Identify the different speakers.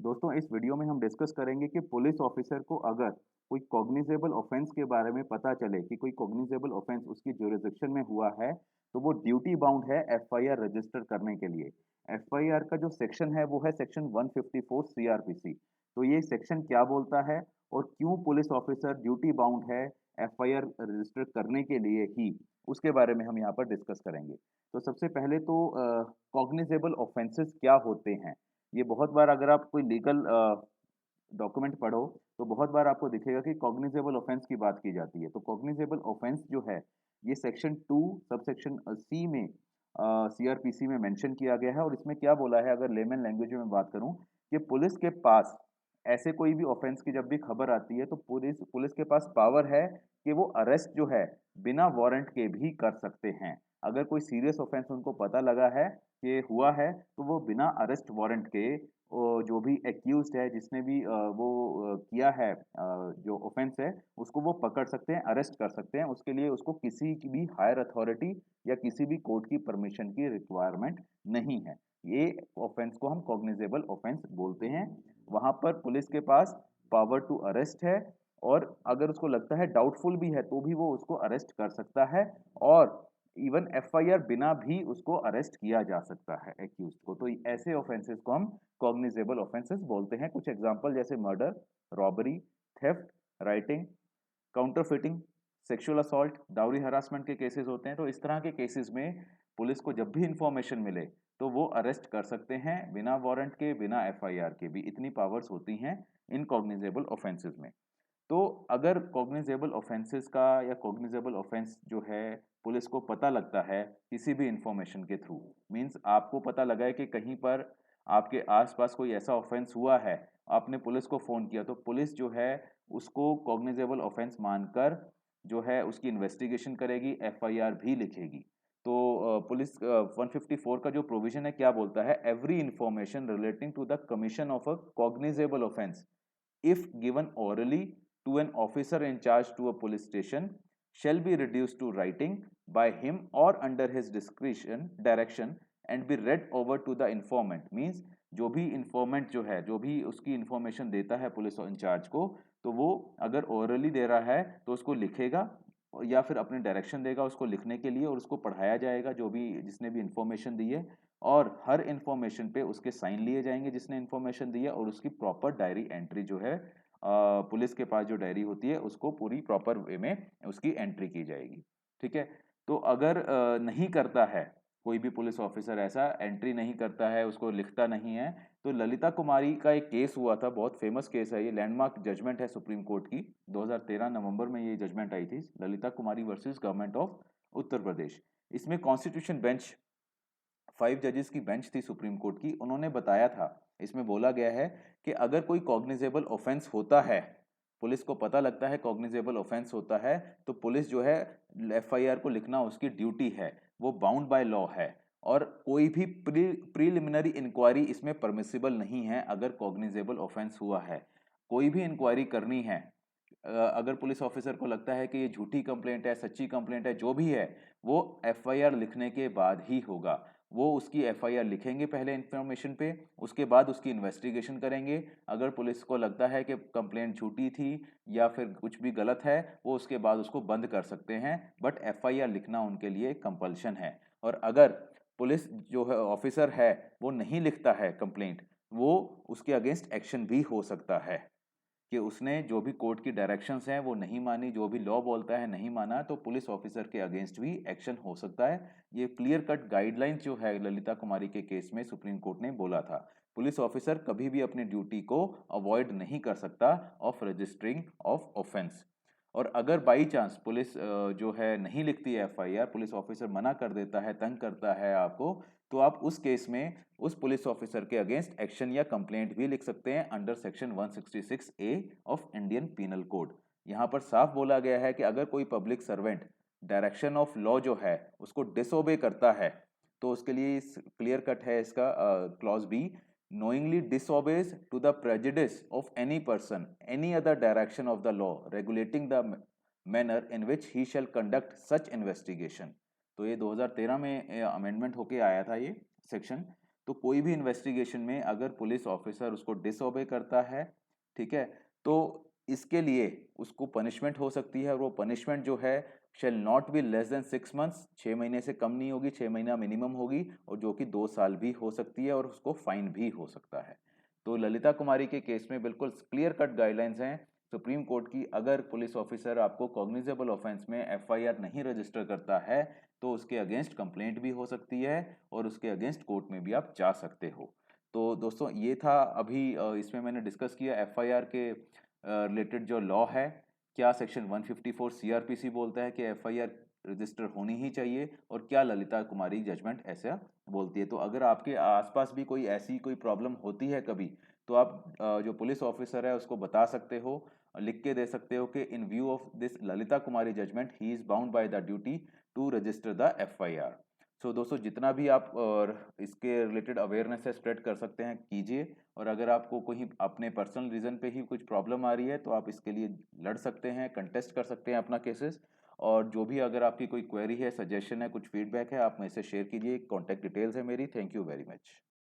Speaker 1: दोस्तों इस वीडियो में हम डिस्कस करेंगे कि पुलिस ऑफिसर को अगर कोई कॉग्निजेबल ऑफेंस के बारे में पता चले कि कोई कॉग्निजेबल ऑफेंस उसकी ज्यूरिसडिक्शन में हुआ है तो वो ड्यूटी बाउंड है एफआईआर रजिस्टर करने के लिए। एफआईआर का जो सेक्शन है वो है सेक्शन 154 सीआरपीसी। तो ये सेक्शन क्या बोलता है और क्यों पुलिस ऑफिसर ड्यूटी बाउंड है एफआईआर रजिस्टर करने के लिए ही, उसके बारे में हम यहाँ पर डिस्कस करेंगे। तो सबसे पहले तो कॉग्निजेबल ऑफेंसेस क्या होते हैं। ये बहुत बार अगर आप कोई लीगल डॉक्यूमेंट पढ़ो तो बहुत बार आपको दिखेगा कि कॉग्निजेबल ऑफेंस की बात की जाती है। तो कॉग्निजेबल ऑफेंस जो है ये सेक्शन 2 सबसेक्शन सी में सीआरपीसी में मेंशन किया गया है। और इसमें क्या बोला है, अगर लेमन लैंग्वेज में बात करूं, कि पुलिस के पास ऐसे कोई भी ऑफेंस की जब भी खबर आती है तो पुलिस पुलिस के पास पावर है कि वो अरेस्ट जो है बिना वारंट के भी कर सकते हैं। अगर कोई सीरियस ऑफेंस उनको पता लगा है कि हुआ है तो वो बिना अरेस्ट वारंट के जो भी एक्यूज्ड है, जिसने भी वो किया है जो ऑफेंस है, उसको वो पकड़ सकते हैं, अरेस्ट कर सकते हैं। उसके लिए उसको किसी की भी हायर अथॉरिटी या किसी भी कोर्ट की परमिशन की रिक्वायरमेंट नहीं है। ये ऑफेंस को हम कॉग्निजेबल ऑफेंस बोलते हैं। वहां पर पुलिस के पास पावर टू अरेस्ट है, और अगर उसको लगता है डाउटफुल भी है तो भी वो उसको अरेस्ट कर सकता है। और इवन एफआईआर बिना भी उसको अरेस्ट किया जा सकता है एक्यूज को। तो ऐसे ऑफेंसेस को हम कॉग्निजेबल ऑफेंसेस बोलते हैं। कुछ एग्जांपल जैसे murder, robbery, theft, rioting, counterfeiting, sexual assault, dowry harassment के केसेस होते हैं। तो इस तरह के केसेस में पुलिस को जब भी इंफॉर्मेशन मिले तो वो अरेस्ट कर सकते हैं बिना वारंट के, बिना एफआईआर के भी। इतनी पावर्स होती हैं इन कॉग्निजेबल ऑफेंसेस में। तो अगर कॉग्निजेबल ऑफेंसेस का या कॉग्निजेबल ऑफेंस जो है पुलिस को पता लगता है किसी भी इंफॉर्मेशन के थ्रू, मींस आपको पता लगा है कि कहीं पर आपके आसपास कोई ऐसा ऑफेंस हुआ है, आपने पुलिस को फोन किया, तो पुलिस जो है उसको कॉग्निजेबल ऑफेंस मानकर जो है उसकी इन्वेस्टिगेशन करेगी, एफआईआर भी लिखेगी। तो पुलिस 154 का जो प्रोविजन है क्या बोलता है, every information relating to the commission of a cognizable offence if given orally to an officer in charge to a police station shall be reduced to writing by him or under his discretion direction and be read over to the informant। means जो भी इंफॉर्मेंट जो है, जो भी उसकी information देता है police incharge को, तो वो अगर ओरली दे रहा है तो उसको लिखेगा या फिर अपने डायरेक्शन देगा उसको लिखने के लिए, और उसको पढ़ाया जाएगा जो भी जिसने भी इंफॉर्मेशन दी है। और हर इंफॉर्मेशन पे उसके साइन लिए जाएंगे जिसने इंफॉर्मेशन दी है, और उसकी प्रॉपर डायरी एंट्री जो है पुलिस के पास जो डायरी होती है उसको पूरी प्रॉपर वे में उसकी एंट्री की जाएगी। ठीक है। तो अगर नहीं करता है, कोई भी पुलिस ऑफिसर ऐसा एंट्री नहीं करता है, उसको लिखता नहीं है, तो ललिता कुमारी का एक केस हुआ था, बहुत फेमस केस है ये, लैंडमार्क जजमेंट है सुप्रीम कोर्ट की। 2013 नवंबर में ये जजमेंट आई थी, ललिता कुमारी versus government of Uttar Pradesh. इसमें कॉन्स्टिट्यूशन बेंच, 5 जजेस की बेंच थी सुप्रीम कोर्ट की, उन्होंने बताया था, इसमें बोला गया है कि अगर कोई कॉग्निजेबल ऑफेंस होता है, पुलिस को पता लगता है कॉग्निजेबल ऑफेंस होता है, तो पुलिस जो है एफआईआर को लिखना उसकी ड्यूटी है, वो बाउंड बाय लॉ है। और कोई भी प्रीलिमिनरी इंक्वायरी इसमें परमिसिबल नहीं है अगर कॉग्निजेबल ऑफेंस हुआ है। कोई भी इंक्वायरी करनी है, अगर पुलिस ऑफिसर को लगता है कि ये झूठी कंप्लेंट है, सच्ची कंप्लेंट है, जो भी है, वो एफआईआर लिखने के बाद ही होगा। वो उसकी एफआईआर लिखेंगे पहले इंफॉर्मेशन पे, उसके बाद उसकी इन्वेस्टिगेशन करेंगे। अगर पुलिस को लगता है कि कंप्लेंट झूठी थी या फिर कुछ भी गलत है, वो उसके बाद उसको बंद कर सकते हैं, बट एफआईआर लिखना उनके लिए कंपल्शन है। और अगर पुलिस जो है ऑफिसर है वो नहीं लिखता है कंप्लेंट, वो उसके अगेंस्ट एक्शन भी हो सकता है कि उसने जो भी कोर्ट की डायरेक्शंस हैं वो नहीं मानी, जो भी लॉ बोलता है नहीं माना, तो पुलिस ऑफिसर के अगेंस्ट भी एक्शन हो सकता है। ये क्लियर कट गाइडलाइंस जो है ललिता कुमारी के केस में सुप्रीम कोर्ट ने बोला था। पुलिस ऑफिसर कभी भी अपनी ड्यूटी को अवॉइड नहीं कर सकता ऑफ रजिस्टरिंग ऑफ ऑफेंस। और अगर बाई चांस पुलिस जो है नहीं लिखती है एफआईआर, पुलिस ऑफिसर मना कर देता है, तंग करता है आपको, तो आप उस केस में उस पुलिस ऑफिसर के अगेंस्ट एक्शन या कंप्लेंट भी लिख सकते हैं under section 166 A of Indian Penal Code. यहाँ पर साफ बोला गया है कि अगर कोई public servant direction of law जो है उसको डिसोबे करता है, तो उसके लिए क्लियर कट है इसका clause B, knowingly disobeys to the prejudice of any person any other direction of the law regulating the manner in which he shall conduct such investigation। तो ये 2013 में अमेंडमेंट होके आया था ये सेक्शन। तो कोई भी इन्वेस्टिगेशन में अगर पुलिस ऑफिसर उसको डिसओबे करता है, ठीक है, तो इसके लिए उसको पनिशमेंट हो सकती है, और वो पनिशमेंट जो है shall not be less than 6 months, 6 महीने से कम नहीं होगी, 6 महीना मिनिमम होगी, और जो कि 2 साल भी हो सकती है, और उसको फाइन भी हो सकता है। तो ललिता कुमारी के केस में बिल्कुल क्लियर कट गाइडलाइंस हैं सुप्रीम कोर्ट की। अगर पुलिस ऑफिसर आपको कॉग्निजेबल ऑफेंस में एफआईआर नहीं रजिस्टर करता है, तो उसके अगेंस्ट कंप्लेंट भी हो सकती है, और उसके अगेंस्ट कोर्ट में भी आप जा सकते हो। तो दोस्तों ये था अभी इसमें मैंने डिस्कस किया एफआईआर के रिलेटेड जो लॉ है, क्या सेक्शन 154 सीआरपीसी बोलता है कि एफआईआर रजिस्टर होनी ही चाहिए, और क्या ललिता कुमारी जजमेंट ऐसा बोलती है। तो अगर आपके आसपास भी कोई ऐसी कोई प्रॉब्लम होती है कभी, तो आप जो पुलिस ऑफिसर है उसको बता सकते हो, लिख के दे सकते हो कि in view of this Lalita Kumari judgment he is bound by the duty to register the FIR. So दोस्तों जितना भी आप और इसके रिलेटेड अवेयरनेस है स्प्रेड कर सकते हैं कीजिए, और अगर आपको कोई अपने पर्सनल रीज़न पे ही कुछ प्रॉब्लम आ रही है, तो आप इसके लिए लड़ सकते हैं, कंटेस्ट कर सकते हैं अपना केसेस। और जो भी अगर आपकी कोई क्वेरी है, सजेशन है, कुछ फीडबैक है, आप मेरे से शेयर कीजिए। कॉन्टैक्ट डिटेल्स है मेरी। Thank you very much.